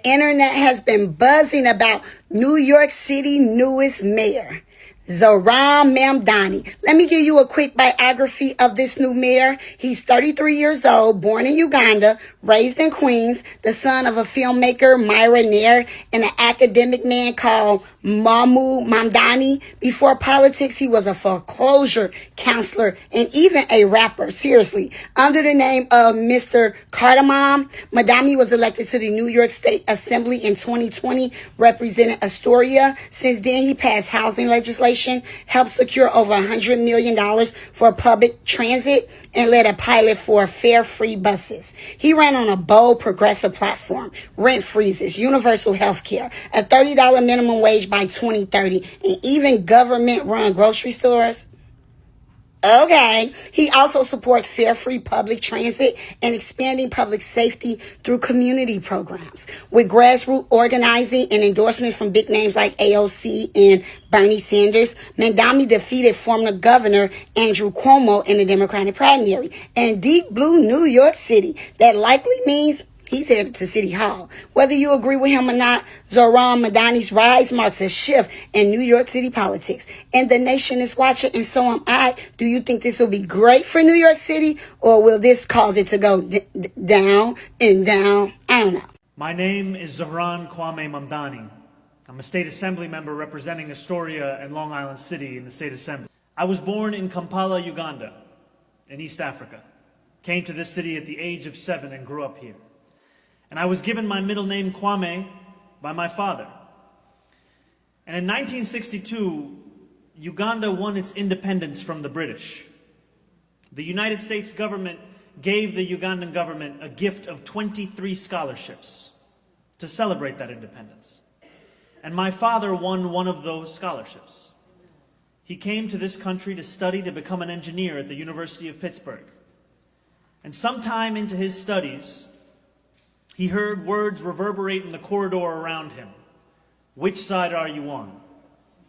internet has been buzzing about New York City newest mayor, Zohran Mamdani. Let me give you a quick biography of this new mayor. He's 33 years old, born in Uganda, raised in Queens, the son of a filmmaker, Mayoral, and an academic man called Zohran Mamdani. Before politics, he was a foreclosure counselor and even a rapper. Seriously, under the name of Mr. Cardamom, Mamdani was elected to the New York State Assembly in 2020, representing Astoria. Since then, he passed housing legislation, helped secure over $100 million for public transit, and led a pilot for fare-free buses. He ran on a bold progressive platform: rent freezes, universal health care, a $30 minimum wage by 2030, and even government-run grocery stores. Okay. He also supports fare-free public transit and expanding public safety through community programs. With grassroots organizing and endorsement from big names like AOC and Bernie Sanders, Mamdani defeated former Governor Andrew Cuomo in the Democratic primary. And deep blue New York City, that likely means he's headed to City Hall. Whether you agree with him or not, Zohran Mamdani's rise marks a shift in New York City politics. And the nation is watching, and so am I. Do you think this will be great for New York City, or will this cause it to go down and down? I don't know. My name is Zohran Mamdani. I'm a state assembly member representing Astoria and Long Island City in the state assembly. I was born in Kampala, Uganda, in East Africa. Came to this city at the age of 7 and grew up here. And I was given my middle name, Kwame, by my father. And in 1962, Uganda won its independence from the British. The United States government gave the Ugandan government a gift of 23 scholarships to celebrate that independence. And my father won one of those scholarships. He came to this country to study to become an engineer at the University of Pittsburgh. And sometime into his studies, he heard words reverberate in the corridor around him. Which side are you on?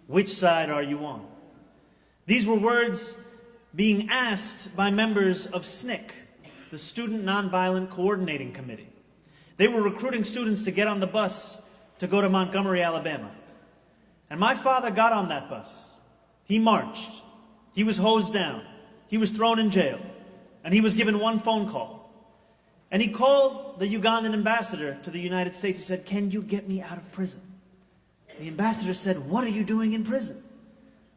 Which side are you on? These were words being asked by members of SNCC, the Student Nonviolent Coordinating Committee. They were recruiting students to get on the bus to go to Montgomery, Alabama. And my father got on that bus. He marched. He was hosed down. He was thrown in jail. And he was given one phone call. And he called the Ugandan ambassador to the United States. He said, "Can you get me out of prison?" The ambassador said, "What are you doing in prison?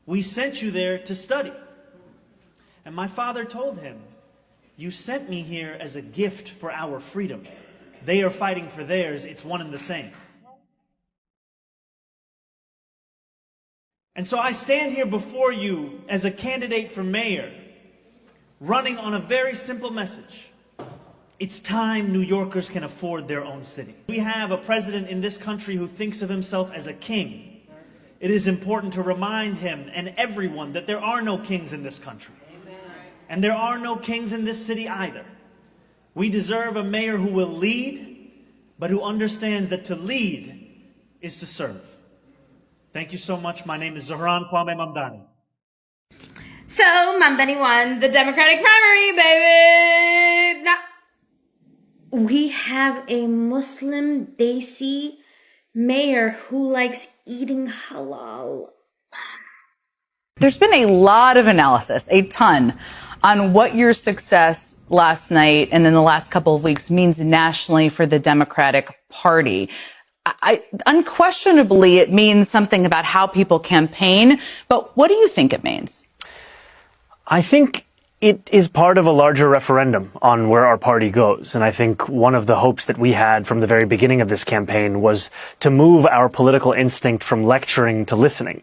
We sent you there to study." And my father told him, "You sent me here as a gift for our freedom. They are fighting for theirs. It's one and the same." And so I stand here before you as a candidate for mayor, running on a very simple message. It's time New Yorkers can afford their own city. We have a president in this country who thinks of himself as a king. It is important to remind him and everyone that there are no kings in this country. And there are no kings in this city either. We deserve a mayor who will lead, but who understands that to lead is to serve. Thank you so much. My name is Zohran Mamdani. So, Mamdani won the Democratic primary, baby! Now, we have a Muslim Desi mayor who likes eating halal. There's been a lot of analysis, a ton, on what your success last night and in the last couple of weeks means nationally for the Democratic Party. Unquestionably, it means something about how people campaign, but what do you think it means? I think it is part of a larger referendum on where our party goes. And I think one of the hopes that we had from the very beginning of this campaign was to move our political instinct from lecturing to listening.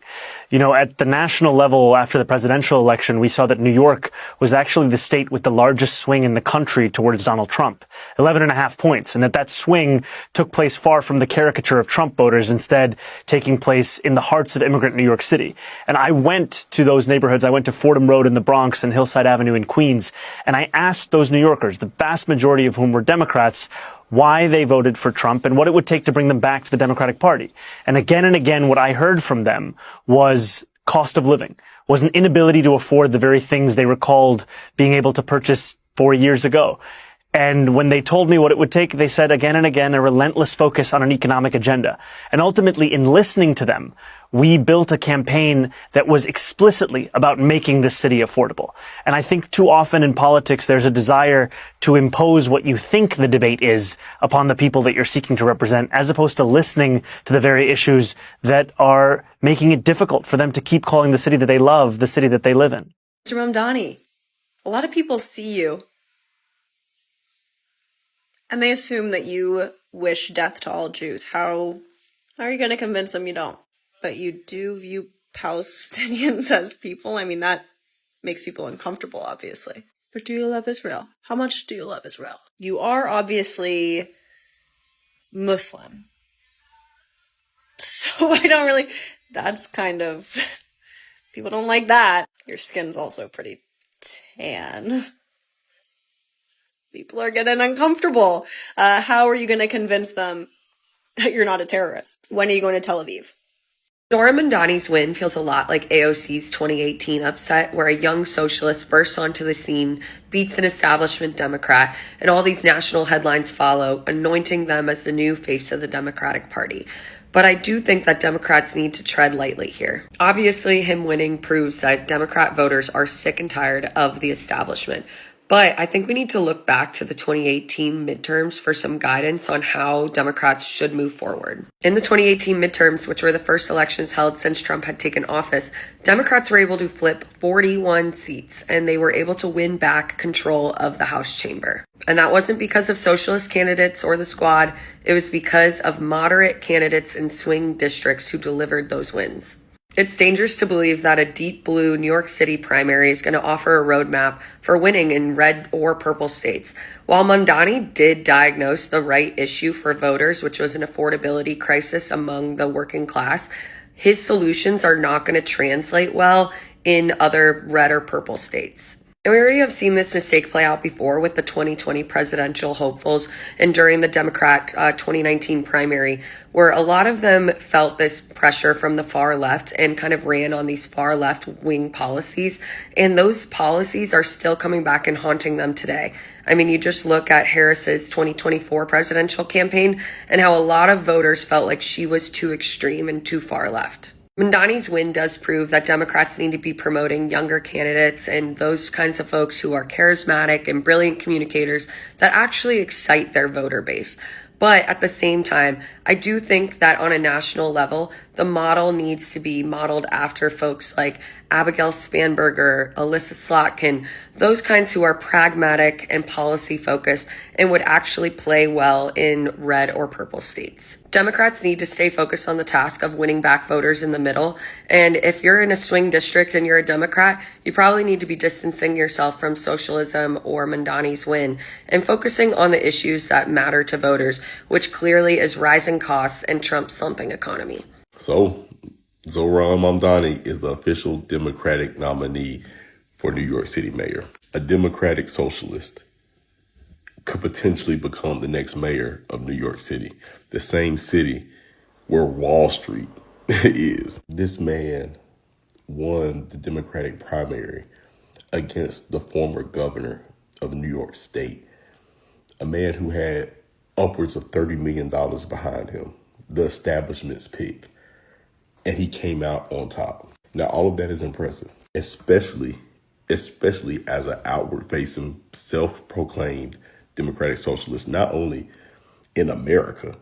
You know, at the national level, after the presidential election, we saw that New York was actually the state with the largest swing in the country towards Donald Trump, 11.5 points, and that swing took place far from the caricature of Trump voters, instead taking place in the hearts of immigrant New York City. And I went to those neighborhoods. I went to Fordham Road in the Bronx and Hillside Avenue in Queens, and I asked those New Yorkers, the vast majority of whom were Democrats, why they voted for Trump and what it would take to bring them back to the Democratic Party. And again, what I heard from them was cost of living, was an inability to afford the very things they recalled being able to purchase 4 years ago. And when they told me what it would take, they said again and again, a relentless focus on an economic agenda. And ultimately, in listening to them, we built a campaign that was explicitly about making this city affordable. And I think too often in politics, there's a desire to impose what you think the debate is upon the people that you're seeking to represent, as opposed to listening to the very issues that are making it difficult for them to keep calling the city that they love the city that they live in. Mr. Mamdani, a lot of people see you and they assume that you wish death to all Jews. How are you going to convince them you don't? But you do view Palestinians as people. I mean, that makes people uncomfortable, obviously. But do you love Israel? How much do you love Israel? You are obviously Muslim. So I don't really... That's kind of... People don't like that. Your skin's also pretty tan. People are getting uncomfortable. How are you going to convince them that you're not a terrorist? When are you going to Tel Aviv? Zohran Mamdani's win feels a lot like AOC's 2018 upset, where a young socialist bursts onto the scene, beats an establishment Democrat, and all these national headlines follow, anointing them as the new face of the Democratic Party. But I do think that Democrats need to tread lightly here. Obviously, him winning proves that Democrat voters are sick and tired of the establishment. But I think we need to look back to the 2018 midterms for some guidance on how Democrats should move forward. In the 2018 midterms, which were the first elections held since Trump had taken office, Democrats were able to flip 41 seats, and they were able to win back control of the House chamber. And that wasn't because of socialist candidates or the squad. It was because of moderate candidates in swing districts who delivered those wins. It's dangerous to believe that a deep blue New York City primary is going to offer a roadmap for winning in red or purple states. While Mamdani did diagnose the right issue for voters, which was an affordability crisis among the working class, his solutions are not going to translate well in other red or purple states. And we already have seen this mistake play out before with the 2020 presidential hopefuls and during the Democrat 2019 primary, where a lot of them felt this pressure from the far left and kind of ran on these far left wing policies. And those policies are still coming back and haunting them today. I mean, you just look at Harris's 2024 presidential campaign and how a lot of voters felt like she was too extreme and too far left. Mamdani's win does prove that Democrats need to be promoting younger candidates and those kinds of folks who are charismatic and brilliant communicators that actually excite their voter base. But at the same time, I do think that on a national level, the model needs to be modeled after folks like Abigail Spanberger, Alyssa Slotkin, those kinds who are pragmatic and policy focused and would actually play well in red or purple states. Democrats need to stay focused on the task of winning back voters in the middle. And if you're in a swing district and you're a Democrat, you probably need to be distancing yourself from socialism or Mamdani's win and focusing on the issues that matter to voters, which clearly is rising costs and Trump's slumping economy. So, Zohran Mamdani is the official Democratic nominee for New York City mayor. A Democratic socialist could potentially become the next mayor of New York City, the same city where Wall Street is. This man won the Democratic primary against the former governor of New York State, a man who had upwards of $30 million behind him, the establishment's pick, and he came out on top. Now, all of that is impressive, especially as an outward-facing, self-proclaimed democratic socialist, not only in America,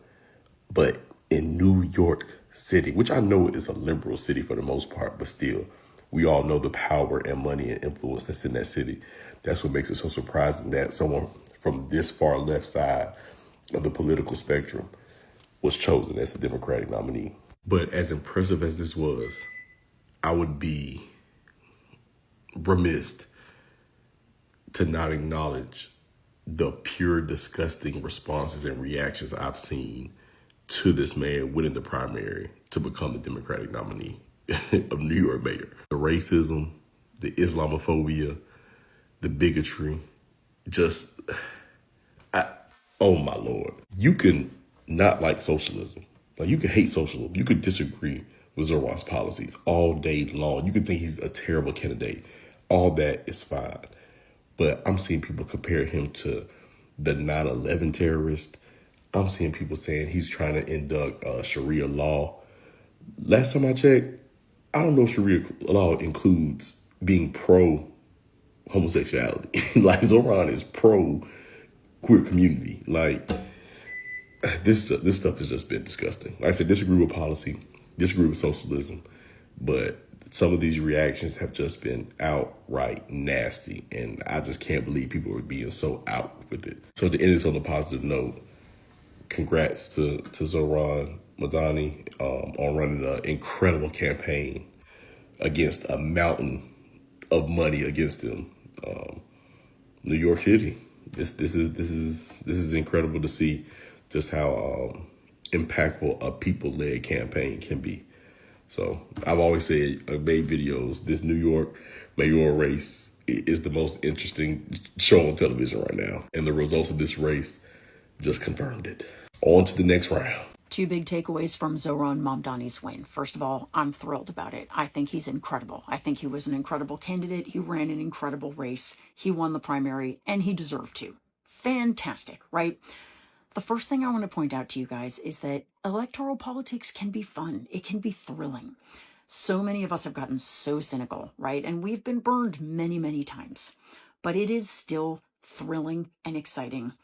but in New York City, which I know is a liberal city for the most part, but still, we all know the power and money and influence that's in that city. That's what makes it so surprising that someone from this far left side of the political spectrum was chosen as the Democratic nominee. But as impressive as this was, I would be remiss to not acknowledge the pure disgusting responses and reactions I've seen to this man winning the primary to become the Democratic nominee of New York mayor. The racism, the Islamophobia, the bigotry, oh my Lord. You can not like socialism. Like, you could hate socialism. You could disagree with Zohran's policies all day long. You could think he's a terrible candidate. All that is fine. But I'm seeing people compare him to the 9/11 terrorist. I'm seeing people saying he's trying to induct Sharia law. Last time I checked, I don't know if Sharia law includes being pro homosexuality. Like Zohran is pro queer community. Like this stuff has just been disgusting. Like I said, disagree with policy, disagree with socialism, but some of these reactions have just been outright nasty, and I just can't believe people are being so out with it. So to end this on a positive note, congrats to Zohran Mamdani on running an incredible campaign against a mountain of money against him. New York City. This is incredible to see just how impactful a people-led campaign can be. So I've always said, I made videos, this New York mayoral race is the most interesting show on television right now. And the results of this race just confirmed it. On to the next round. Two big takeaways from Zohran Mamdani's win. First of all, I'm thrilled about it. I think he's incredible. I think he was an incredible candidate. He ran an incredible race. He won the primary, and he deserved to. Fantastic, right? The first thing I want to point out to you guys is that electoral politics can be fun. It can be thrilling. So many of us have gotten so cynical, right? And we've been burned many, many times. But it is still thrilling and exciting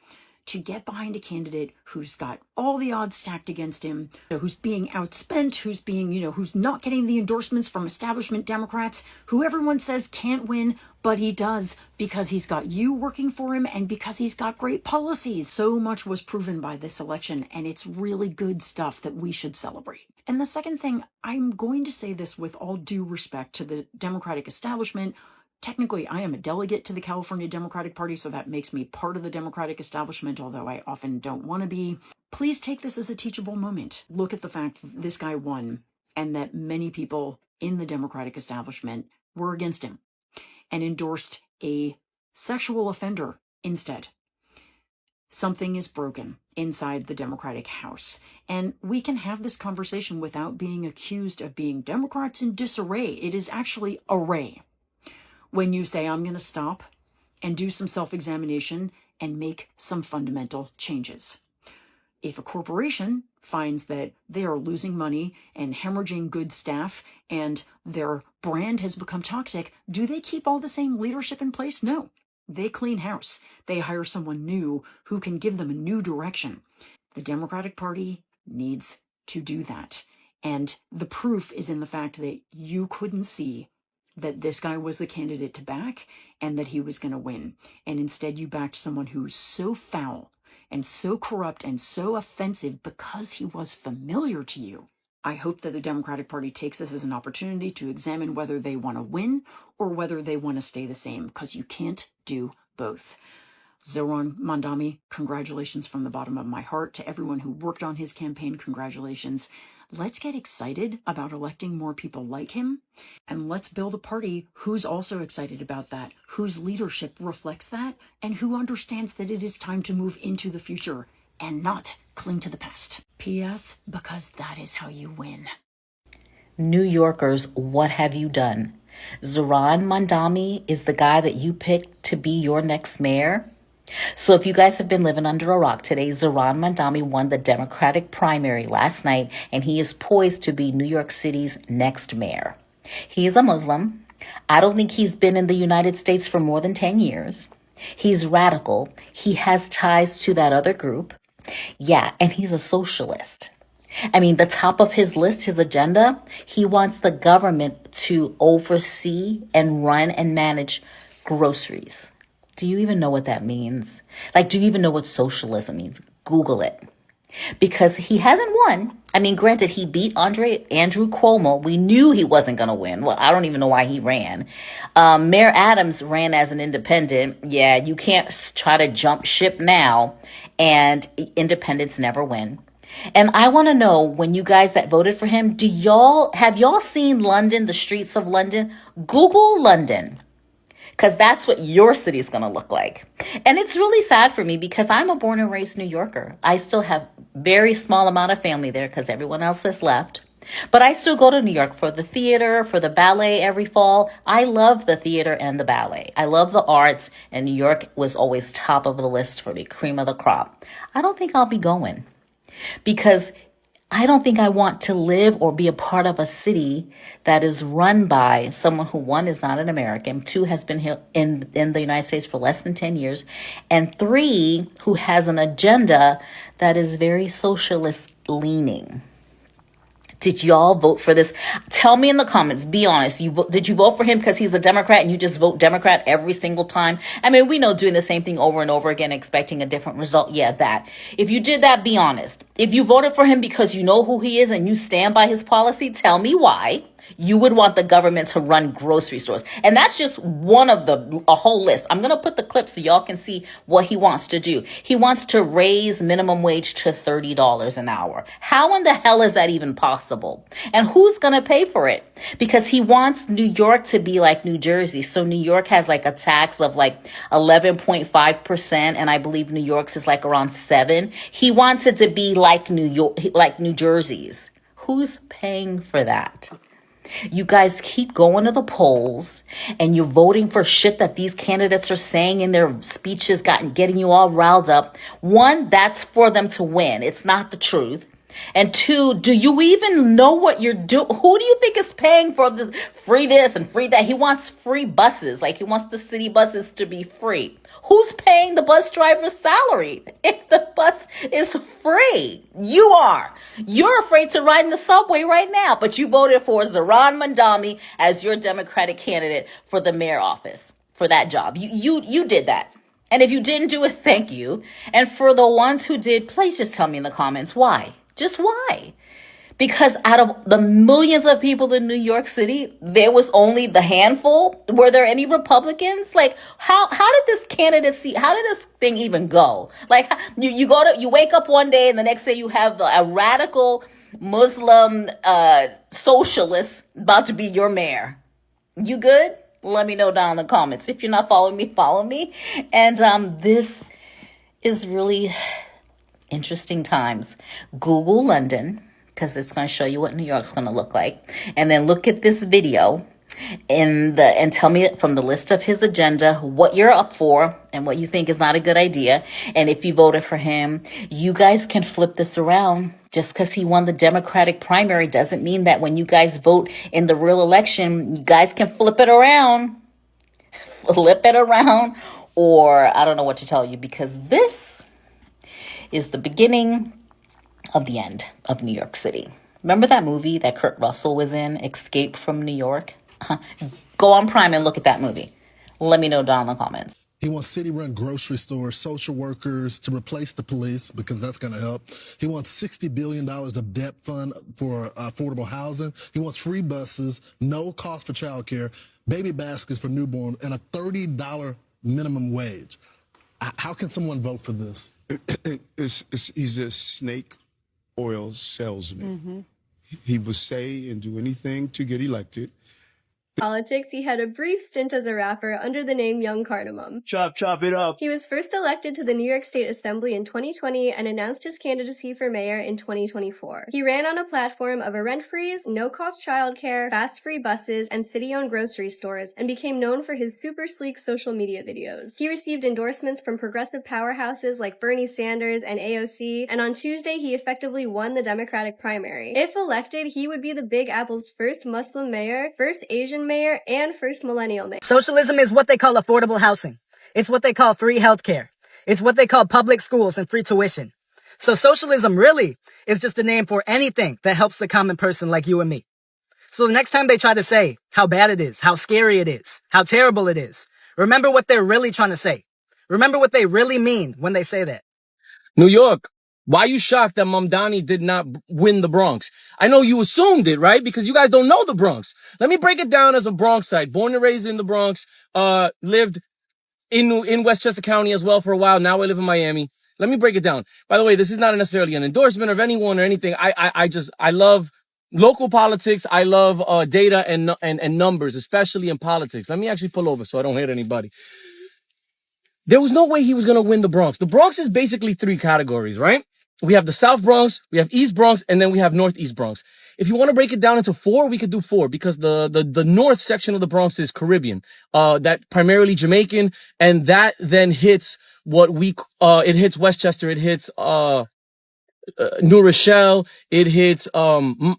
to get behind a candidate who's got all the odds stacked against him, who's being outspent, who's being, who's not getting the endorsements from establishment Democrats, who everyone says can't win, but he does because he's got you working for him and because he's got great policies. So much was proven by this election, and it's really good stuff that we should celebrate. And the second thing, I'm going to say this with all due respect to the Democratic establishment. Technically, I am a delegate to the California Democratic Party, so that makes me part of the Democratic establishment, although I often don't want to be. Please take this as a teachable moment. Look at the fact that this guy won and that many people in the Democratic establishment were against him and endorsed a sexual offender instead. Something is broken inside the Democratic House, and we can have this conversation without being accused of being Democrats in disarray. It is actually array. When you say, I'm going to stop and do some self-examination and make some fundamental changes. If a corporation finds that they are losing money and hemorrhaging good staff and their brand has become toxic, do they keep all the same leadership in place? No. They clean house. They hire someone new who can give them a new direction. The Democratic Party needs to do that. And the proof is in the fact that you couldn't see that this guy was the candidate to back and that he was going to win. And instead you backed someone who's so foul and so corrupt and so offensive because he was familiar to you. I hope that the Democratic Party takes this as an opportunity to examine whether they want to win or whether they want to stay the same, because you can't do both. Zohran Mamdani, congratulations from the bottom of my heart. To everyone who worked on his campaign, congratulations. Let's get excited about electing more people like him, and let's build a party who's also excited about that, whose leadership reflects that, and who understands that it is time to move into the future and not cling to the past. P.S. Because that is how you win. New Yorkers, what have you done? Zohran Mamdani is the guy that you picked to be your next mayor. So if you guys have been living under a rock today, Zohran Mamdani won the Democratic primary last night, and he is poised to be New York City's next mayor. He is a Muslim. I don't think he's been in the United States for more than 10 years. He's radical. He has ties to that other group. Yeah, and he's a socialist. I mean, the top of his list, his agenda, he wants the government to oversee and run and manage groceries. Do you even know what that means? Like, do you even know what socialism means? Google it. Because he hasn't won. I mean, granted, he beat Andrew Cuomo. We knew he wasn't going to win. Well, I don't even know why he ran. Mayor Adams ran as an independent. Yeah, you can't try to jump ship now. And independents never win. And I want to know, when you guys that voted for him, have y'all seen London, the streets of London? Google London. Because that's what your city is going to look like. And it's really sad for me because I'm a born and raised New Yorker. I still have very small amount of family there because everyone else has left. But I still go to New York for the theater, for the ballet every fall. I love the theater and the ballet. I love the arts, and New York was always top of the list for me, cream of the crop. I don't think I'll be going because I don't think I want to live or be a part of a city that is run by someone who, one, is not an American, two, has been here in the United States for less than 10 years, and three, who has an agenda that is very socialist leaning. Did y'all vote for this? Tell me in the comments. Be honest. Did you vote for him because he's a Democrat and you just vote Democrat every single time? I mean, we know doing the same thing over and over again, expecting a different result. Yeah, that. If you did that, be honest. If you voted for him because you know who he is and you stand by his policy, tell me why you would want the government to run grocery stores. And that's just one of a whole list. I'm going to put the clip so y'all can see what he wants to do. He wants to raise minimum wage to $30 an hour. How in the hell is that even possible? And who's going to pay for it? Because he wants New York to be like New Jersey. So New York has like a tax of like 11.5%. And I believe New York's is like around 7. He wants it to be like New York, like New Jersey's. Who's paying for that? You guys keep going to the polls and you're voting for shit that these candidates are saying in their speeches, getting you all riled up. One, that's for them to win. It's not the truth. And two, do you even know what you're doing? Who do you think is paying for this and free that? He wants free buses. Like he wants the city buses to be free. Who's paying the bus driver's salary if the bus is free? You are. You're afraid to ride in the subway right now, but you voted for Zohran Mamdani as your Democratic candidate for the mayor office, for that job. You did that. And if you didn't do it, thank you. And for the ones who did, please just tell me in the comments why. Just why? Because out of the millions of people in New York City, there was only the handful. Were there any Republicans? Like, how did this candidacy, how did this thing even go? Like, you wake up one day and the next day you have a radical Muslim socialist about to be your mayor. You good? Let me know down in the comments. If you're not following me, follow me. And this is really interesting times. Google London, because it's going to show you what New York's going to look like. And then look at this video and tell me from the list of his agenda what you're up for and what you think is not a good idea. And if you voted for him, you guys can flip this around. Just because he won the Democratic primary doesn't mean that when you guys vote in the real election, you guys can flip it around. Flip it around. Or I don't know what to tell you, because this is the beginning of the end of New York City. Remember that movie that Kurt Russell was in, Escape from New York? Go on Prime and look at that movie. Let me know down in the comments. He wants city-run grocery stores, social workers to replace the police because that's going to help. He wants $60 billion of debt fund for affordable housing. He wants free buses, no cost for childcare, baby baskets for newborn, and a $30 minimum wage. How can someone vote for this? He's a snake oil salesman. He will say and do anything to get elected. Politics, he had a brief stint as a rapper under the name Young Cardamom. Chop it up. He was first elected to the New York State Assembly in 2020 and announced his candidacy for mayor in 2024. He ran on a platform of a rent freeze, no-cost childcare, fast free buses, and city-owned grocery stores, and became known for his super sleek social media videos. He received endorsements from progressive powerhouses like Bernie Sanders and AOC, and on Tuesday he effectively won the Democratic primary. If elected, he would be the Big Apple's first Muslim mayor, first Asian mayor, and first millennial mayor. Socialism is what they call affordable housing. It's what they call free healthcare. It's what they call public schools and free tuition. So socialism really is just a name for anything that helps the common person like you and me. So the next time they try to say how bad it is, how scary it is, how terrible it is, remember what they're really trying to say. Remember what they really mean when they say that. New York, why are you shocked that Mamdani did not win the Bronx? I know you assumed it, right? Because you guys don't know the Bronx. Let me break it down as a Bronxite. Born and raised in the Bronx, lived in Westchester County as well for a while. Now I live in Miami. Let me break it down. By the way, this is not necessarily an endorsement of anyone or anything. I love local politics. I love data and numbers, especially in politics. Let me actually pull over so I don't hit anybody. There was no way he was going to win the Bronx. The Bronx is basically 3 categories, right? we have the South Bronx, we have East Bronx, and then we have Northeast Bronx. If you want to break it down into 4, we could do 4 because the north section of the Bronx is Caribbean, that primarily Jamaican, and that then hits it hits Westchester, it hits, New Rochelle, it hits, Mount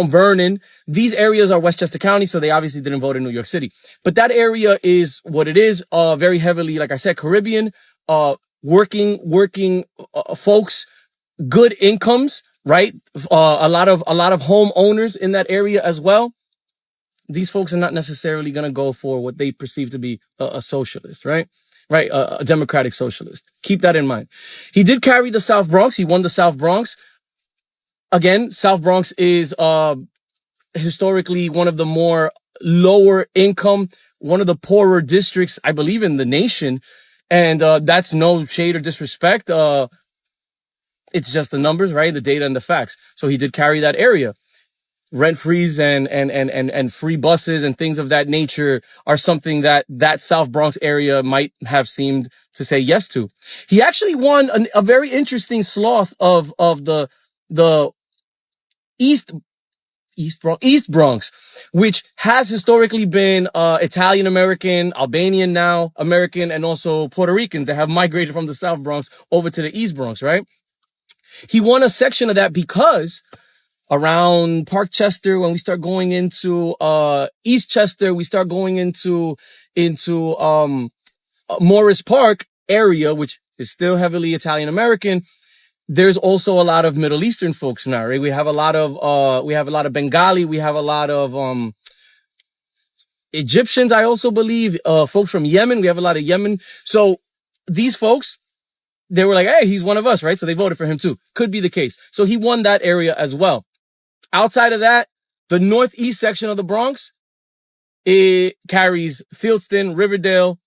Vernon. These areas are Westchester County, so they obviously didn't vote in New York City. But that area is what it is, very heavily, like I said, Caribbean, working folks, good incomes, right? A lot of homeowners in that area as well. These folks are not necessarily going to go for what they perceive to be a socialist, right? Right, a democratic socialist. Keep that in mind. He did carry the South Bronx. He won the South Bronx. Again, South Bronx is historically one of the more lower income, one of the poorer districts, I believe, in the nation. And that's no shade or disrespect. It's just the numbers, right? The data and the facts. So he did carry that area. Rent frees and free buses and things of that nature are something that South Bronx area might have seemed to say yes to. He actually won a very interesting swath of the East Bronx, which has historically been Italian American, Albanian now American, and also Puerto Ricans that have migrated from the South Bronx over to the East Bronx, right? He won a section of that because around Parkchester, when we start going into Eastchester, we start going into Morris Park area, which is still heavily Italian American. There's also a lot of Middle Eastern folks now, right? We have a lot of Bengali. We have a lot of, Egyptians, I also believe, folks from Yemen. We have a lot of Yemen. So these folks, they were like, hey, he's one of us, right? So they voted for him too. Could be the case. So he won that area as well. Outside of that, the northeast section of the Bronx, it carries Fieldston, Riverdale.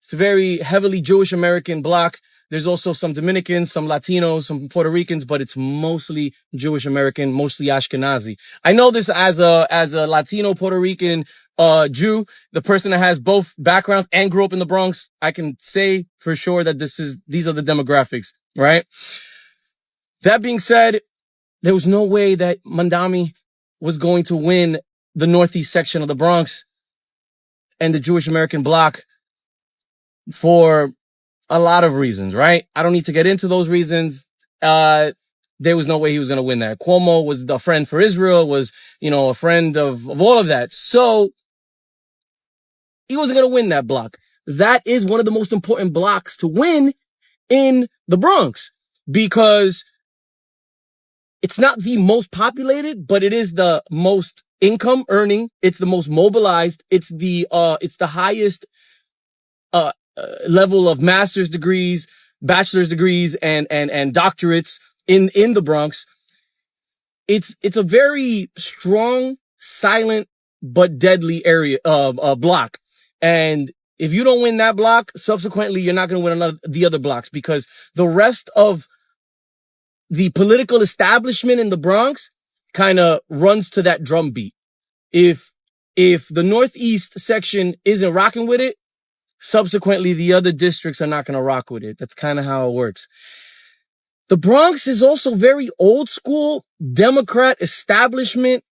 It's a very heavily Jewish American block. There's also some Dominicans, some Latinos, some Puerto Ricans, but it's mostly Jewish American, mostly Ashkenazi. I know this as a Latino Puerto Rican Jew, the person that has both backgrounds and grew up in the Bronx. I can say for sure that these are the demographics, right? That being said, there was no way that Mamdani was going to win the northeast section of the Bronx and the Jewish American bloc for a lot of reasons, right? I don't need to get into those reasons. There was no way he was going to win that. Cuomo was a friend for Israel, was, a friend of all of that. So he wasn't going to win that block. That is one of the most important blocks to win in the Bronx because it's not the most populated, but it is the most income earning. It's the most mobilized. It's the highest, level of master's degrees, bachelor's degrees, and doctorates in the Bronx. It's a very strong, silent, but deadly area, block. And if you don't win that block, subsequently, you're not going to win the other blocks because the rest of the political establishment in the Bronx kind of runs to that drum beat. If the Northeast section isn't rocking with it, subsequently, the other districts are not going to rock with it. That's kind of how it works. The Bronx is also very old school Democrat establishment.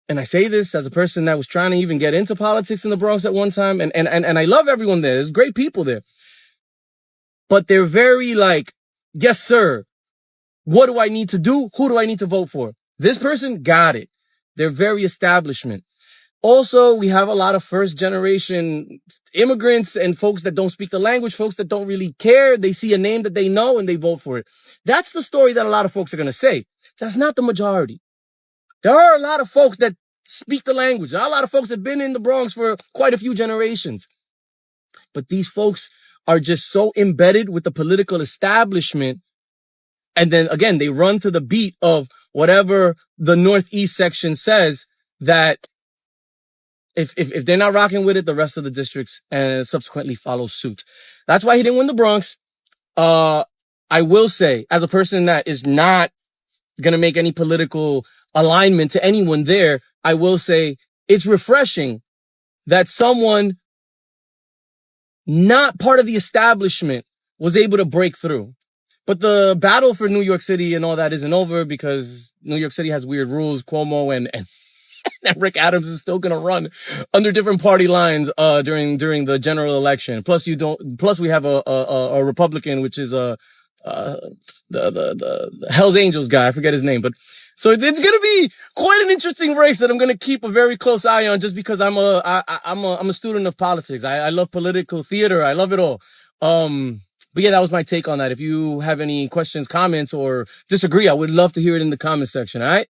And I say this as a person that was trying to even get into politics in the Bronx at one time. And I love everyone there. There's great people there. But they're very like, yes, sir. What do I need to do? Who do I need to vote for? This person got it. They're very establishment. Also, we have a lot of first generation immigrants and folks that don't speak the language, folks that don't really care. They see a name that they know and they vote for it. That's the story that a lot of folks are going to say. That's not the majority. There are a lot of folks that speak the language. There are a lot of folks that have been in the Bronx for quite a few generations. But these folks are just so embedded with the political establishment. And then again, they run to the beat of whatever the Northeast section says that if they're not rocking with it, the rest of the districts subsequently follow suit. That's why he didn't win the Bronx. I will say, as a person that is not going to make any political alignment to anyone there, I will say it's refreshing that someone not part of the establishment was able to break through. But the battle for New York City and all that isn't over because New York City has weird rules. Cuomo and Rick Adams is still gonna run under different party lines during the general election. Plus we have a Republican, which is the Hell's Angels guy. I forget his name, but so it's gonna be quite an interesting race that I'm gonna keep a very close eye on just because I'm a student of politics. I love political theater. I love it all. But yeah, that was my take on that. If you have any questions, comments, or disagree, I would love to hear it in the comment section. All right.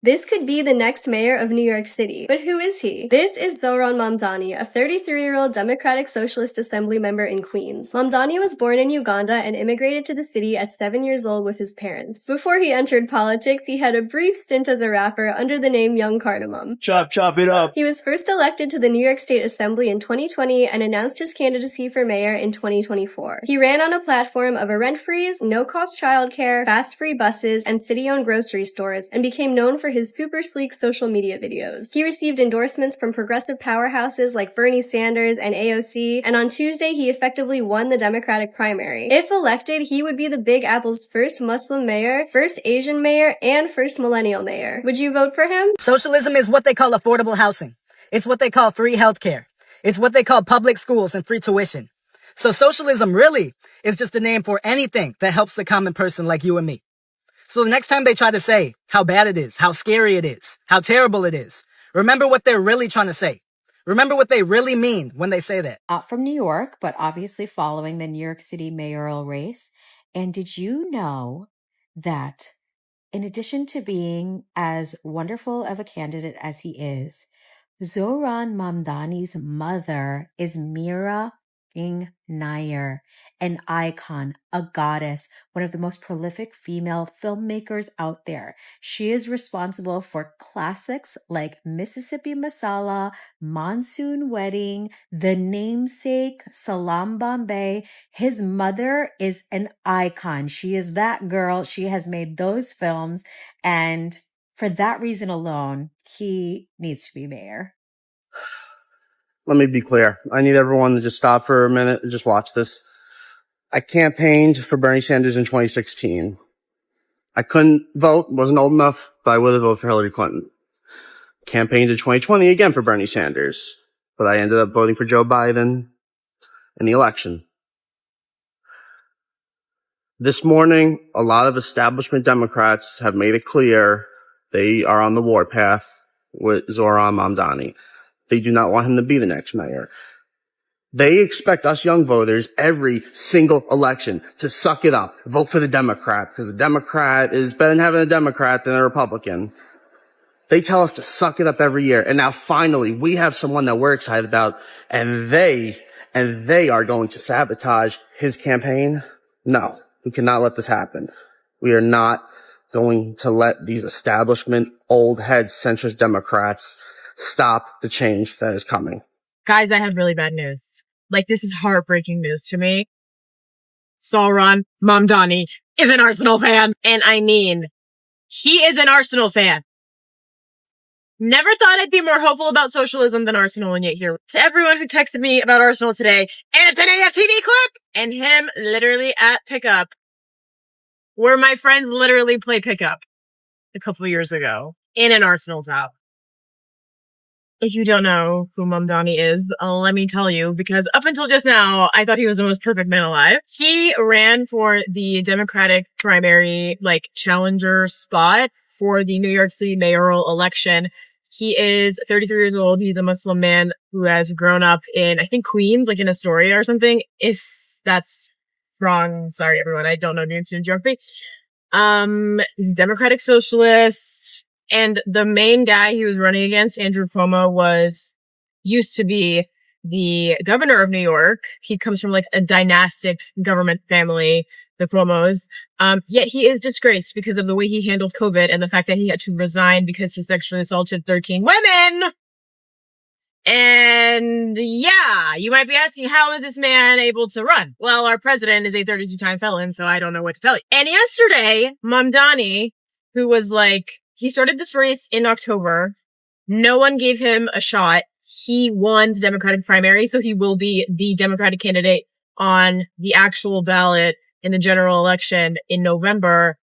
This could be the next mayor of New York City. But who is he? This is Zohran Mamdani, a 33-year-old Democratic Socialist Assembly member in Queens. Mamdani was born in Uganda and immigrated to the city at 7 years old with his parents. Before he entered politics, he had a brief stint as a rapper under the name Young Cardamom. Chop it up. He was first elected to the New York State Assembly in 2020 and announced his candidacy for mayor in 2024. He ran on a platform of a rent freeze, no-cost childcare, fast free buses, and city-owned grocery stores, and became known for his super sleek social media videos. He received endorsements from progressive powerhouses like Bernie Sanders and AOC, and on Tuesday he effectively won the Democratic primary. If elected, he would be the Big Apple's first Muslim mayor, first Asian mayor, and first millennial mayor. Would you vote for him? Socialism is what they call affordable housing. It's what they call free healthcare. It's what they call public schools and free tuition. So socialism really is just a name for anything that helps the common person like you and me. So the next time they try to say how bad it is, how scary it is, how terrible it is, remember what they're really trying to say. Remember what they really mean when they say that. Not from New York, but obviously following the New York City mayoral race. And did you know that in addition to being as wonderful of a candidate as he is, Zohran Mamdani's mother is Mira Nair, an icon, a goddess, one of the most prolific female filmmakers out there. She is responsible for classics like Mississippi Masala, Monsoon Wedding, The Namesake, Salam Bombay. His mother is an icon. She is that girl. She has made those films. And for that reason alone, he needs to be mayor. Let me be clear. I need everyone to just stop for a minute and just watch this. I campaigned for Bernie Sanders in 2016. I couldn't vote, wasn't old enough, but I would have voted for Hillary Clinton. Campaigned in 2020 again for Bernie Sanders, but I ended up voting for Joe Biden in the election. This morning, a lot of establishment Democrats have made it clear they are on the warpath with Zohran Mamdani. They do not want him to be the next mayor. They expect us young voters every single election to suck it up, vote for the Democrat, because the Democrat is better than having a Democrat than a Republican. They tell us to suck it up every year. And now finally we have someone that we're excited about, and they are going to sabotage his campaign. No, we cannot let this happen. We are not going to let these establishment, old head centrist Democrats stop the change that is coming. Guys, I have really bad news. Like, this is heartbreaking news to me. Zohran Mamdani is an Arsenal fan. And I mean, he is an Arsenal fan. Never thought I'd be more hopeful about socialism than Arsenal, and yet here. To everyone who texted me about Arsenal today, and it's an AFTV clip, and him literally at pickup, where my friends literally play pickup a couple of years ago in an Arsenal top. If you don't know who Mamdani is, let me tell you, because up until just now, I thought he was the most perfect man alive. He ran for the Democratic primary, challenger spot for the New York City mayoral election. He is 33 years old. He's a Muslim man who has grown up in, I think, Queens, in Astoria or something. If that's wrong, sorry, everyone. I don't know New York geography. He's a Democratic socialist. And the main guy he was running against, Andrew Cuomo, used to be the governor of New York. He comes from a dynastic government family, the Cuomos. Yet he is disgraced because of the way he handled COVID and the fact that he had to resign because he sexually assaulted 13 women. And yeah, you might be asking, how is this man able to run? Well, our president is a 32-time felon, so I don't know what to tell you. And yesterday, Mamdani, who was he started this race in October. No one gave him a shot. He won the Democratic primary, so he will be the Democratic candidate on the actual ballot in the general election in November.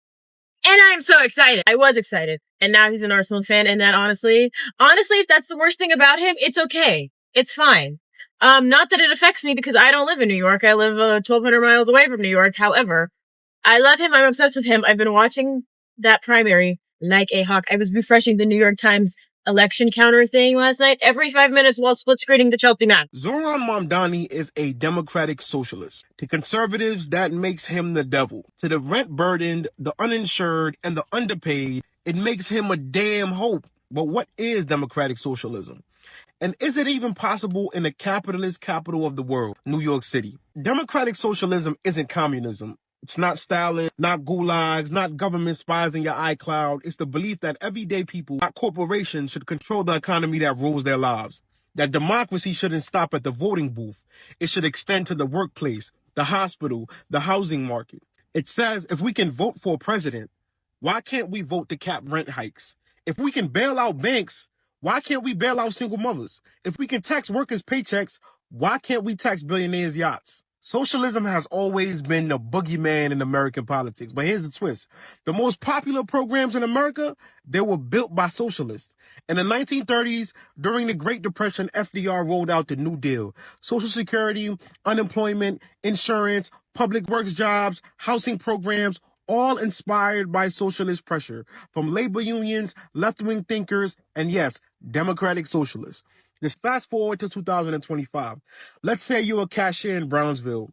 And I'm so excited. I was excited. And now he's an Arsenal fan. And that honestly, if that's the worst thing about him, it's okay. It's fine. Not that it affects me because I don't live in New York. I live 1,200 miles away from New York. However, I love him. I'm obsessed with him. I've been watching that primary like a hawk. I was refreshing the New York Times election counter thing last night every 5 minutes while split screening the Chelsea match. Zohran Mamdani is a democratic socialist. To conservatives, that makes him the devil. To the rent-burdened, the uninsured, and the underpaid, it makes him a damn hope. But what is democratic socialism? And is it even possible in the capitalist capital of the world, New York City? Democratic socialism isn't communism. It's not Stalin, not gulags, not government spies in your iCloud. It's the belief that everyday people, not corporations, should control the economy that rules their lives. That democracy shouldn't stop at the voting booth. It should extend to the workplace, the hospital, the housing market. It says if we can vote for a president, why can't we vote to cap rent hikes? If we can bail out banks, why can't we bail out single mothers? If we can tax workers' paychecks, why can't we tax billionaires' yachts? Socialism has always been the boogeyman in American politics. But here's the twist. The most popular programs in America, they were built by socialists. In the 1930s, during the Great Depression, FDR rolled out the New Deal. Social Security, unemployment, insurance, public works jobs, housing programs, all inspired by socialist pressure from labor unions, left-wing thinkers, and yes, democratic socialists. Let's fast forward to 2025. Let's say you're a cashier in Brownsville.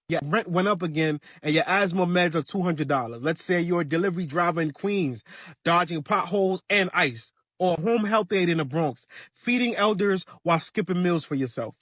Your rent went up again and your asthma meds are $200. Let's say you're a delivery driver in Queens, dodging potholes and ice, or a home health aide in the Bronx, feeding elders while skipping meals for yourself.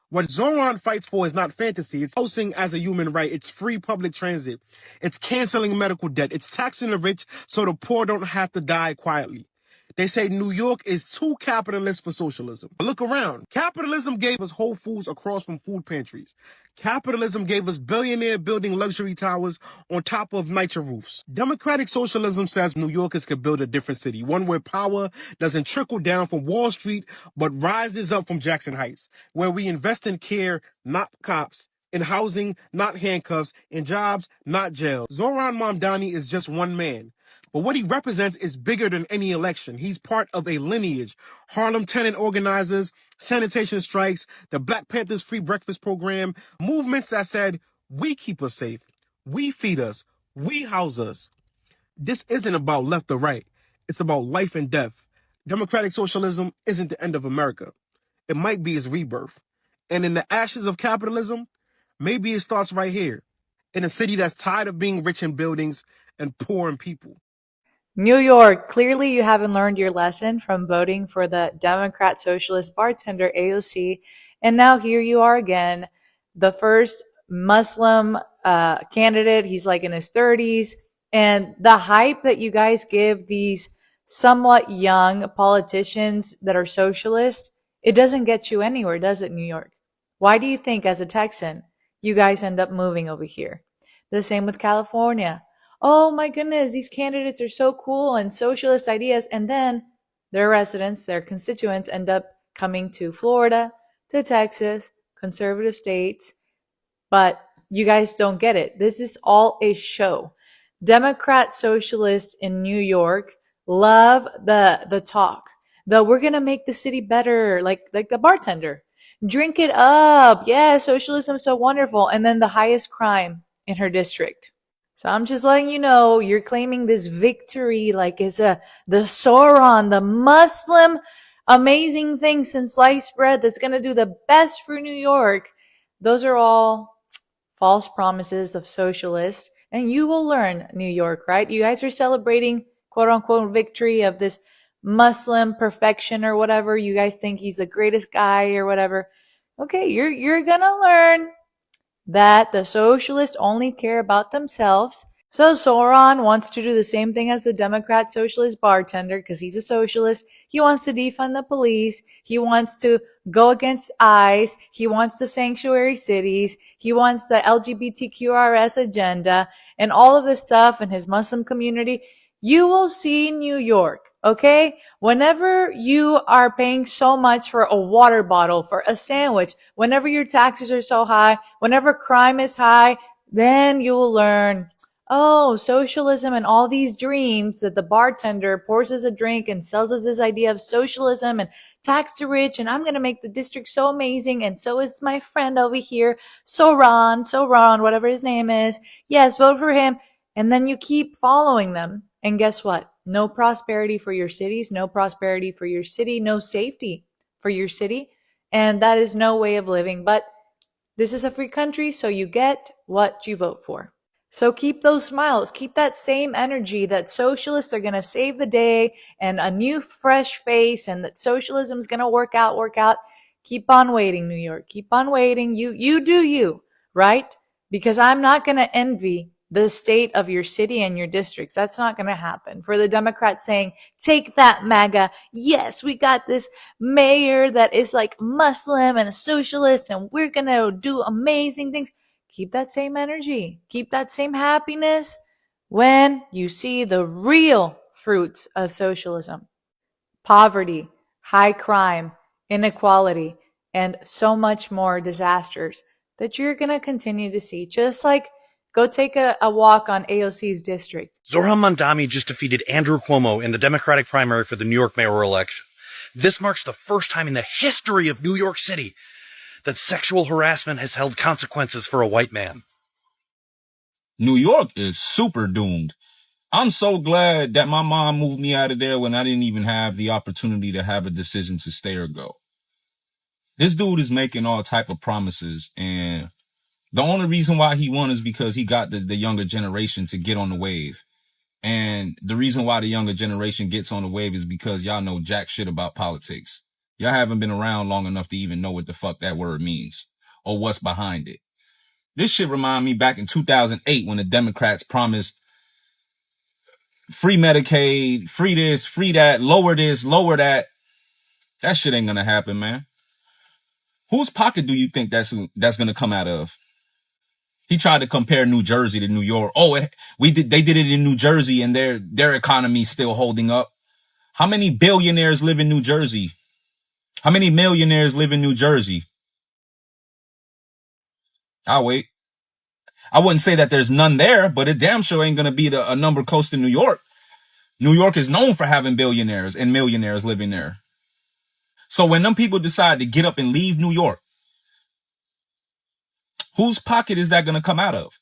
What Zohran fights for is not fantasy. It's housing as a human right. It's free public transit. It's canceling medical debt. It's taxing the rich so the poor don't have to die quietly. They say New York is too capitalist for socialism. Look around. Capitalism gave us Whole Foods across from food pantries. Capitalism gave us billionaire building luxury towers on top of NYCHA roofs. Democratic socialism says New Yorkers can build a different city, one where power doesn't trickle down from Wall Street, but rises up from Jackson Heights, where we invest in care, not cops, in housing, not handcuffs, in jobs, not jail. Zohran Mamdani is just one man. But what he represents is bigger than any election. He's part of a lineage. Harlem tenant organizers, sanitation strikes, the Black Panthers free breakfast program, movements that said, we keep us safe, we feed us, we house us. This isn't about left or right. It's about life and death. Democratic socialism isn't the end of America. It might be its rebirth. And in the ashes of capitalism, maybe it starts right here, in a city that's tired of being rich in buildings and poor in people. New York, clearly you haven't learned your lesson from voting for the Democrat Socialist bartender AOC. And now here you are again, the first Muslim candidate. He's like in his 30s. And the hype that you guys give these somewhat young politicians that are socialist, it doesn't get you anywhere, does it, New York? Why do you think, as a Texan, you guys end up moving over here? The same with California. Oh my goodness, these candidates are so cool and socialist ideas. And then their residents, their constituents end up coming to Florida, to Texas, conservative states. But you guys don't get it. This is all a show. Democrat socialists in New York love the talk. We're going to make the city better, like the bartender. Drink it up. Yeah, socialism is so wonderful. And then the highest crime in her district. So I'm just letting you know, you're claiming this victory like it's the Zohran, the Muslim amazing thing since sliced bread that's going to do the best for New York. Those are all false promises of socialists. And you will learn, New York, right? You guys are celebrating quote unquote victory of this Muslim perfection or whatever. You guys think he's the greatest guy or whatever. Okay, you're going to learn that the socialists only care about themselves. So Zohran wants to do the same thing as the Democrat socialist bartender because he's a socialist. He wants to defund the police. He wants to go against ICE. He wants the sanctuary cities. He wants the LGBTQRS agenda and all of this stuff in his Muslim community. You will see New York, okay? Whenever you are paying so much for a water bottle, for a sandwich, whenever your taxes are so high, whenever crime is high, then you will learn, oh, socialism and all these dreams that the bartender pours us a drink and sells us this idea of socialism and tax to rich, and I'm going to make the district so amazing, and so is my friend over here, Zohran, whatever his name is. Yes, vote for him. And then you keep following them. And guess what? No prosperity for your cities, no prosperity for your city, no safety for your city. And that is no way of living. But this is a free country, so you get what you vote for. So keep those smiles, keep that same energy that socialists are going to save the day and a new fresh face and that socialism is going to work out. Keep on waiting, New York. Keep on waiting. You do you, right? Because I'm not going to envy the state of your city and your districts. That's not going to happen. For the Democrats saying, take that, MAGA. Yes, we got this mayor that is like Muslim and a socialist and we're going to do amazing things. Keep that same energy. Keep that same happiness when you see the real fruits of socialism. Poverty, high crime, inequality, and so much more disasters that you're going to continue to see. Just like go take a walk on AOC's district. Zohran Mamdani just defeated Andrew Cuomo in the Democratic primary for the New York mayoral election. This marks the first time in the history of New York City that sexual harassment has held consequences for a white man. New York is super doomed. I'm so glad that my mom moved me out of there when I didn't even have the opportunity to have a decision to stay or go. This dude is making all type of promises, and the only reason why he won is because he got the younger generation to get on the wave. And the reason why the younger generation gets on the wave is because y'all know jack shit about politics. Y'all haven't been around long enough to even know what the fuck that word means or what's behind it. This shit remind me back in 2008 when the Democrats promised free Medicaid, free this, free that, lower this, lower that. That shit ain't gonna happen, man. Whose pocket do you think that's gonna come out of? He tried to compare New Jersey to New York. Oh, they did it in New Jersey and their economy's still holding up. How many billionaires live in New Jersey? How many millionaires live in New Jersey? I'll wait. I wouldn't say that there's none there, but it damn sure ain't going to be a number close to New York. New York is known for having billionaires and millionaires living there. So when them people decide to get up and leave New York, whose pocket is that going to come out of?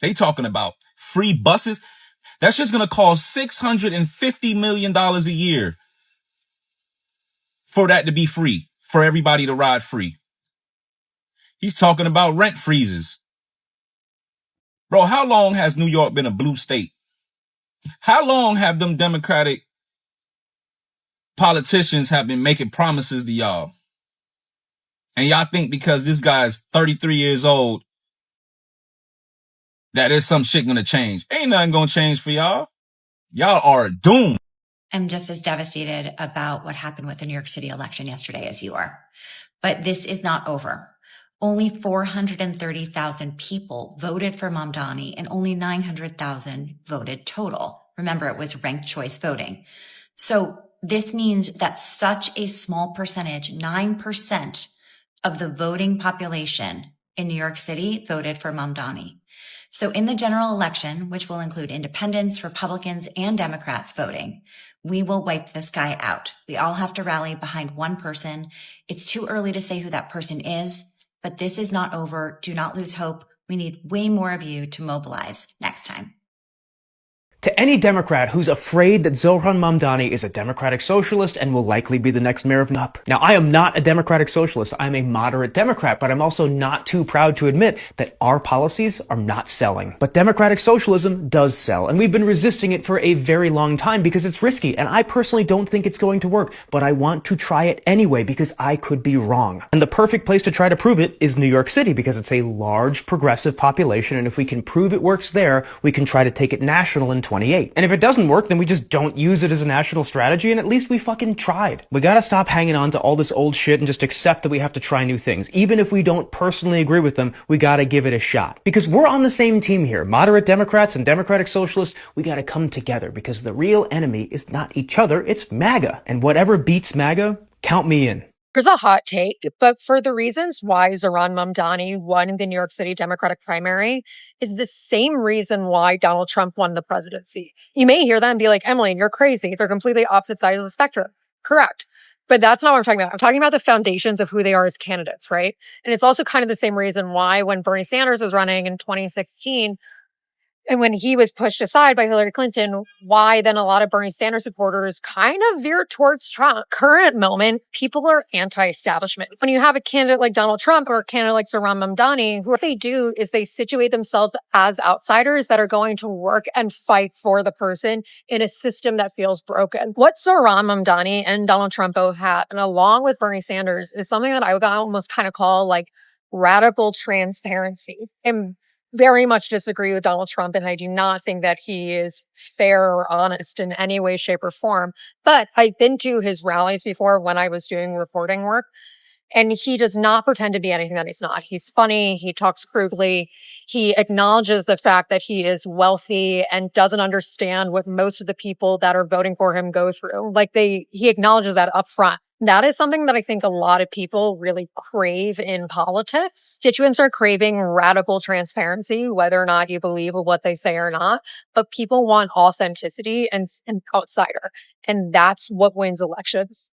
They talking about free buses. That's just going to cost $650 million a year for that to be free, for everybody to ride free. He's talking about rent freezes. Bro, how long has New York been a blue state? How long have them Democratic politicians have been making promises to y'all? And y'all think because this guy's 33 years old that there's some shit gonna change. Ain't nothing gonna change for y'all. Y'all are doomed. I'm just as devastated about what happened with the New York City election yesterday as you are. But this is not over. Only 430,000 people voted for Mamdani and only 900,000 voted total. Remember, it was ranked choice voting. So this means that such a small percentage, 9% of the voting population in New York City voted for Mamdani. So in the general election, which will include independents, Republicans, and Democrats voting, we will wipe this guy out. We all have to rally behind one person. It's too early to say who that person is, but this is not over. Do not lose hope. We need way more of you to mobilize next time. To any Democrat who's afraid that Zohran Mamdani is a Democratic Socialist and will likely be the next mayor of NUP. Now, I am not a Democratic Socialist. I'm a moderate Democrat, but I'm also not too proud to admit that our policies are not selling. But Democratic Socialism does sell, and we've been resisting it for a very long time because it's risky, and I personally don't think it's going to work, but I want to try it anyway because I could be wrong. And the perfect place to try to prove it is New York City because it's a large progressive population, and if we can prove it works there, we can try to take it national in 28. And if it doesn't work, then we just don't use it as a national strategy, and at least we fucking tried. We gotta stop hanging on to all this old shit and just accept that we have to try new things. Even if we don't personally agree with them, we gotta give it a shot. Because we're on the same team here. Moderate Democrats and Democratic Socialists, we gotta come together because the real enemy is not each other, it's MAGA. And whatever beats MAGA, count me in. Here's a hot take, but for the reasons why Zohran Mamdani won the New York City Democratic primary is the same reason why Donald Trump won the presidency. You may hear that and be like, Emily, you're crazy. They're completely opposite sides of the spectrum. Correct. But that's not what I'm talking about. I'm talking about the foundations of who they are as candidates, right? And it's also kind of the same reason why when Bernie Sanders was running in 2016, and when he was pushed aside by Hillary Clinton, why then a lot of Bernie Sanders supporters kind of veered towards Trump. Current moment, people are anti-establishment. When you have a candidate like Donald Trump or a candidate like Zohran Mamdani, what they do is they situate themselves as outsiders that are going to work and fight for the person in a system that feels broken. What Zohran Mamdani and Donald Trump both have, and along with Bernie Sanders, is something that I would almost kind of call like radical transparency. And very much disagree with Donald Trump, and I do not think that he is fair or honest in any way, shape, or form. But I've been to his rallies before when I was doing reporting work, and he does not pretend to be anything that he's not. He's funny. He talks crudely. He acknowledges the fact that he is wealthy and doesn't understand what most of the people that are voting for him go through. He acknowledges that up front. That is something that I think a lot of people really crave in politics. Constituents are craving radical transparency, whether or not you believe with what they say or not. But people want authenticity and outsider. And that's what wins elections.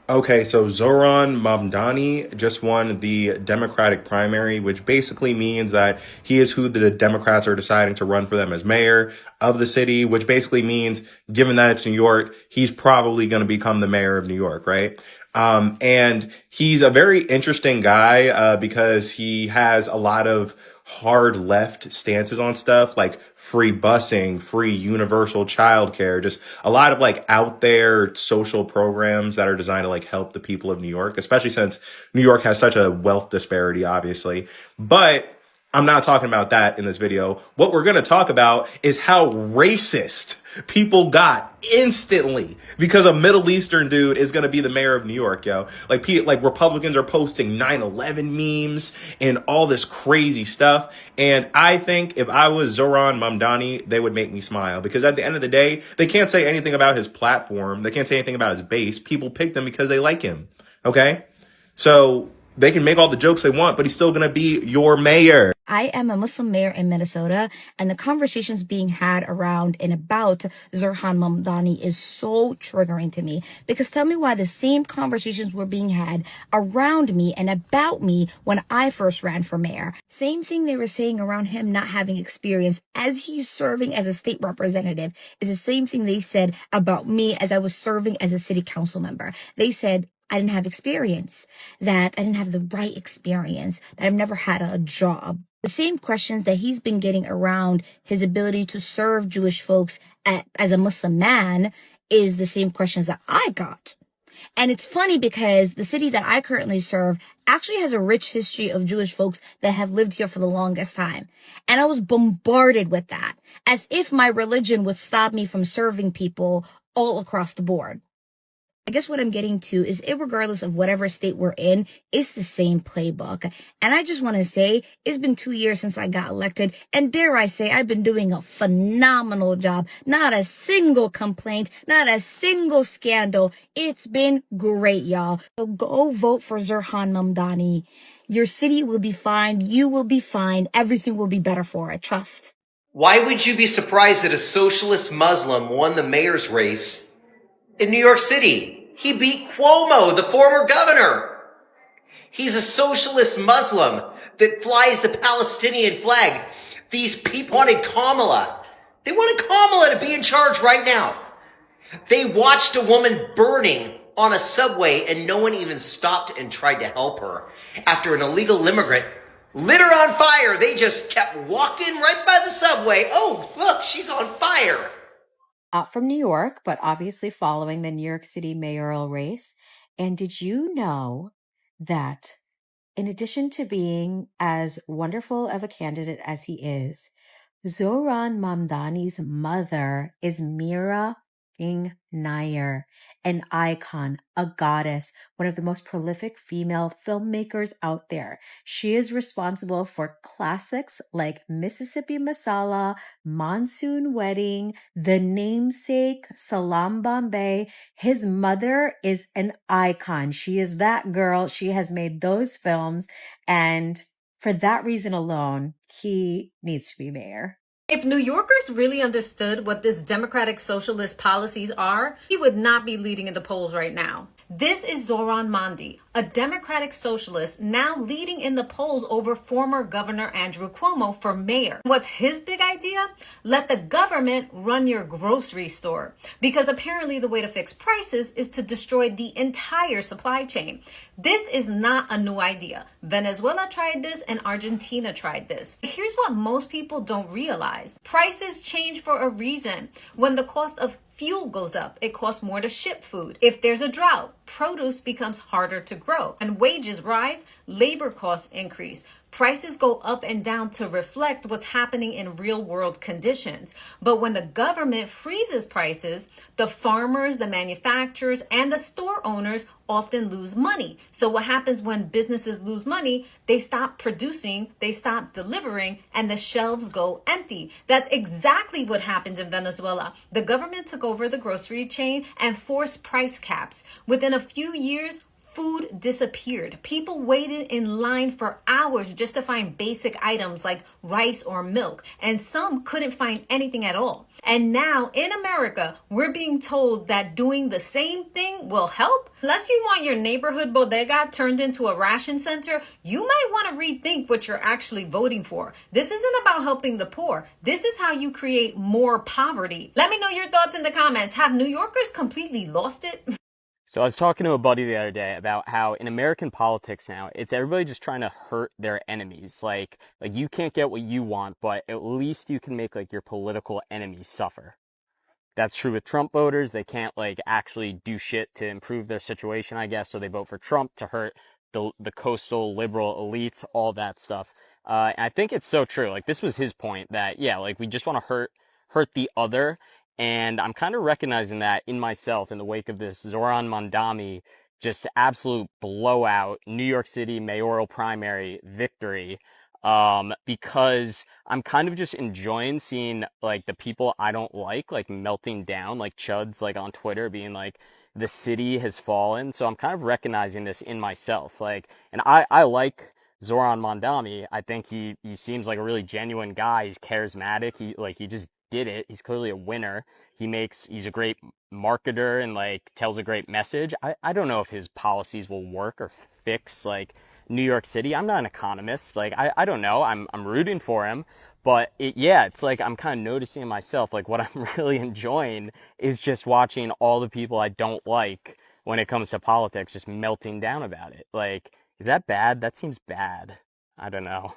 Okay, so Zohran Mamdani just won the Democratic primary, which basically means that he is who the Democrats are deciding to run for them as mayor of the city, which basically means, given that it's New York, he's probably going to become the mayor of New York, right? And he's a very interesting guy because he has a lot of hard left stances on stuff like free busing, free universal childcare, just a lot of like out there social programs that are designed to like help the people of New York, especially since New York has such a wealth disparity, obviously. But I'm not talking about that in this video. What we're going to talk about is how racist people got instantly because a Middle Eastern dude is going to be the mayor of New York, yo. Like Republicans are posting 9/11 memes and all this crazy stuff. And I think if I was Zohran Mamdani, they would make me smile because at the end of the day, they can't say anything about his platform. They can't say anything about his base. People picked him because they like him. Okay? So they can make all the jokes they want, but he's still going to be your mayor. I am a Muslim mayor in Minnesota, and the conversations being had around and about Zohran Mamdani is so triggering to me. Because tell me why the same conversations were being had around me and about me when I first ran for mayor. Same thing they were saying around him not having experience as he's serving as a state representative is the same thing they said about me as I was serving as a city council member. They said I didn't have experience, that I didn't have the right experience, that I've never had a job. The same questions that he's been getting around his ability to serve Jewish folks as a Muslim man is the same questions that I got. And it's funny because the city that I currently serve actually has a rich history of Jewish folks that have lived here for the longest time. And I was bombarded with that, as if my religion would stop me from serving people all across the board. I guess what I'm getting to is irregardless of whatever state we're in, it's the same playbook. And I just want to say it's been 2 years since I got elected. And dare I say, I've been doing a phenomenal job. Not a single complaint, not a single scandal. It's been great, y'all. So go vote for Zohran Mamdani. Your city will be fine. You will be fine. Everything will be better for it. Trust. Why would you be surprised that a socialist Muslim won the mayor's race in New York City? He beat Cuomo, the former governor. He's a socialist Muslim that flies the Palestinian flag. These people wanted Kamala. They wanted Kamala to be in charge right now. They watched a woman burning on a subway and no one even stopped and tried to help her. After an illegal immigrant lit her on fire, they just kept walking right by the subway. Oh, look, she's on fire. Not from New York, but obviously following the New York City mayoral race. And did you know that in addition to being as wonderful of a candidate as he is, Zohran Mamdani's mother is Mira fucking Nair, an icon, a goddess, one of the most prolific female filmmakers out there. She is responsible for classics like Mississippi Masala, Monsoon Wedding, The Namesake, Salam Bombay. His mother is an icon. She is that girl. She has made those films. And for that reason alone, he needs to be mayor. If New Yorkers really understood what this democratic socialist policies are, he would not be leading in the polls right now. This is Zohran Mamdani, a democratic socialist now leading in the polls over former Governor Andrew Cuomo for mayor. What's his big idea? Let the government run your grocery store. Because apparently the way to fix prices is to destroy the entire supply chain. This is not a new idea. Venezuela tried this and Argentina tried this. Here's what most people don't realize. Prices change for a reason. When the cost of fuel goes up, it costs more to ship food. If there's a drought, produce becomes harder to grow. And wages rise, labor costs increase. Prices go up and down to reflect what's happening in real world conditions. But when the government freezes prices, the farmers, the manufacturers, and the store owners often lose money. So what happens when businesses lose money? They stop producing, they stop delivering, and the shelves go empty. That's exactly what happened in Venezuela. The government took over the grocery chain and forced price caps. Within a few years, food disappeared. People waited in line for hours just to find basic items like rice or milk, and some couldn't find anything at all. And now in America, we're being told that doing the same thing will help. Unless you want your neighborhood bodega turned into a ration center, you might want to rethink what you're actually voting for. This isn't about helping the poor. This is how you create more poverty. Let me know your thoughts in the comments. Have New Yorkers completely lost it? So I was talking to a buddy the other day about how in American politics now, it's everybody just trying to hurt their enemies. Like you can't get what you want, but at least you can make like your political enemies suffer. That's true with Trump voters. They can't like actually do shit to improve their situation, I guess. So they vote for Trump to hurt the coastal liberal elites, all that stuff. And I think it's so true. Like this was his point that, yeah, like we just want to hurt the other. And I'm kind of recognizing that in myself in the wake of this Zohran Mamdani, just absolute blowout New York City mayoral primary victory. Because I'm kind of just enjoying seeing like the people I don't like melting down, like chuds like on Twitter being like, the city has fallen. So I'm kind of recognizing this in myself. Like, and I like Zohran Mamdani. I think he seems like a really genuine guy. He's charismatic. He just did it. He's clearly a winner. He's a great marketer and like tells a great message. I don't know if his policies will work or fix like New York City. I'm not an economist. Like I don't know. I'm rooting for him, but it's like I'm kind of noticing in myself like what I'm really enjoying is just watching all the people I don't like when it comes to politics just melting down about it. Like, is that bad? That seems bad. I don't know.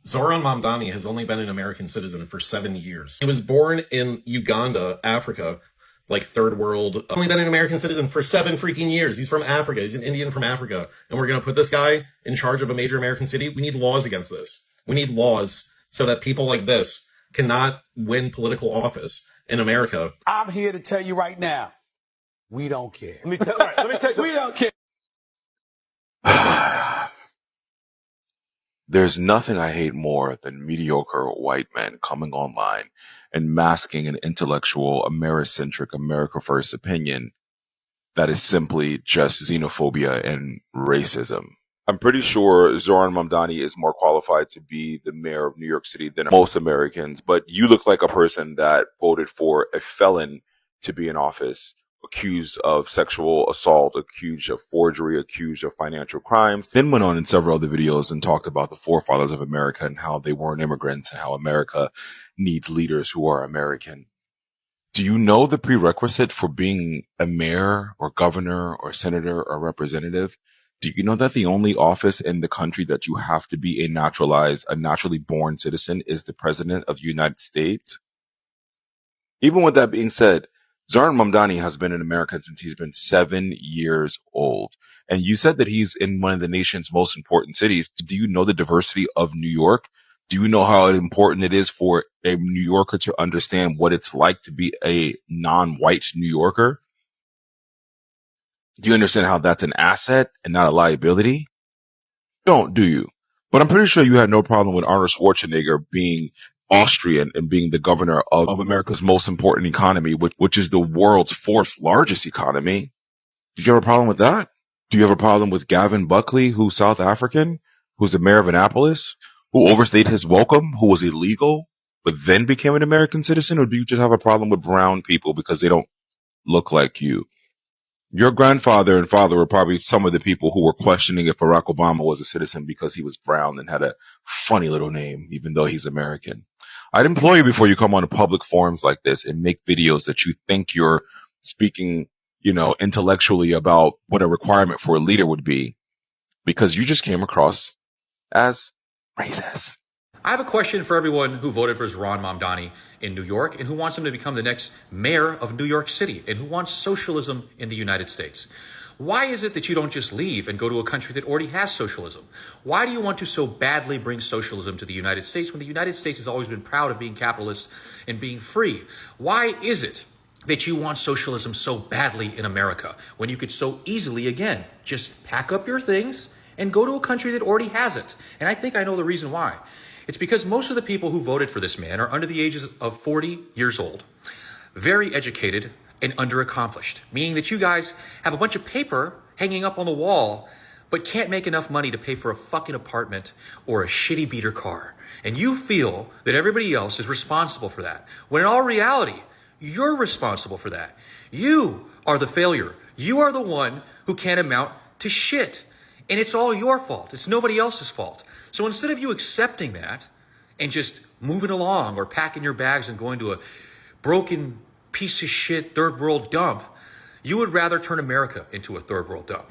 Zohran Mamdani has only been an American citizen for 7 years. He was born in Uganda, Africa, like third world. Only been an American citizen for 7 freaking years. He's from Africa. He's an Indian from Africa. And we're going to put this guy in charge of a major American city? We need laws against this. We need laws so that people like this cannot win political office in America. I'm here to tell you right now, we don't care. Let me tell you, we don't care. There's nothing I hate more than mediocre white men coming online and masking an intellectual, Americentric, America-first opinion that is simply just xenophobia and racism. I'm pretty sure Zohran Mamdani is more qualified to be the mayor of New York City than most Americans, but you look like a person that voted for a felon to be in office, accused of sexual assault, accused of forgery, accused of financial crimes. Then went on in several other videos and talked about the forefathers of America and how they weren't immigrants and how America needs leaders who are American. Do you know the prerequisite for being a mayor or governor or senator or representative? Do you know that the only office in the country that you have to be a naturally born citizen is the president of the United States? Even with that being said, Zohran Mamdani has been in America since he's been 7 years old. And you said that he's in one of the nation's most important cities. Do you know the diversity of New York? Do you know how important it is for a New Yorker to understand what it's like to be a non-white New Yorker? Do you understand how that's an asset and not a liability? Don't, do you? But I'm pretty sure you had no problem with Arnold Schwarzenegger being Austrian and being the governor of America's most important economy, which is the world's fourth largest economy. Did you have a problem with that? Do you have a problem with Gavin Buckley, who's South African, who's the mayor of Annapolis, who overstayed his welcome, who was illegal, but then became an American citizen? Or do you just have a problem with brown people because they don't look like you? Your grandfather and father were probably some of the people who were questioning if Barack Obama was a citizen because he was brown and had a funny little name, even though he's American. I'd implore you before you come on to public forums like this and make videos that you think you're speaking, intellectually about what a requirement for a leader would be, because you just came across as racist. I have a question for everyone who voted for Zohran Mamdani in New York and who wants him to become the next mayor of New York City and who wants socialism in the United States. Why is it that you don't just leave and go to a country that already has socialism? Why do you want to so badly bring socialism to the United States when the United States has always been proud of being capitalist and being free? Why is it that you want socialism so badly in America when you could so easily, again, just pack up your things and go to a country that already has it? And I think I know the reason why. It's because most of the people who voted for this man are under the ages of 40 years old, very educated and underaccomplished, meaning that you guys have a bunch of paper hanging up on the wall, but can't make enough money to pay for a fucking apartment or a shitty beater car. And you feel that everybody else is responsible for that, when in all reality, you're responsible for that. You are the failure. You are the one who can't amount to shit. And it's all your fault. It's nobody else's fault. So instead of you accepting that and just moving along or packing your bags and going to a broken piece of shit third world dump, you would rather turn America into a third world dump.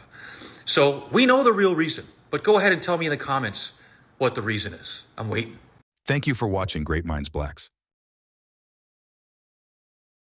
So we know the real reason, but go ahead and tell me in the comments what the reason is. I'm waiting. Thank you for watching Great Minds Blacks.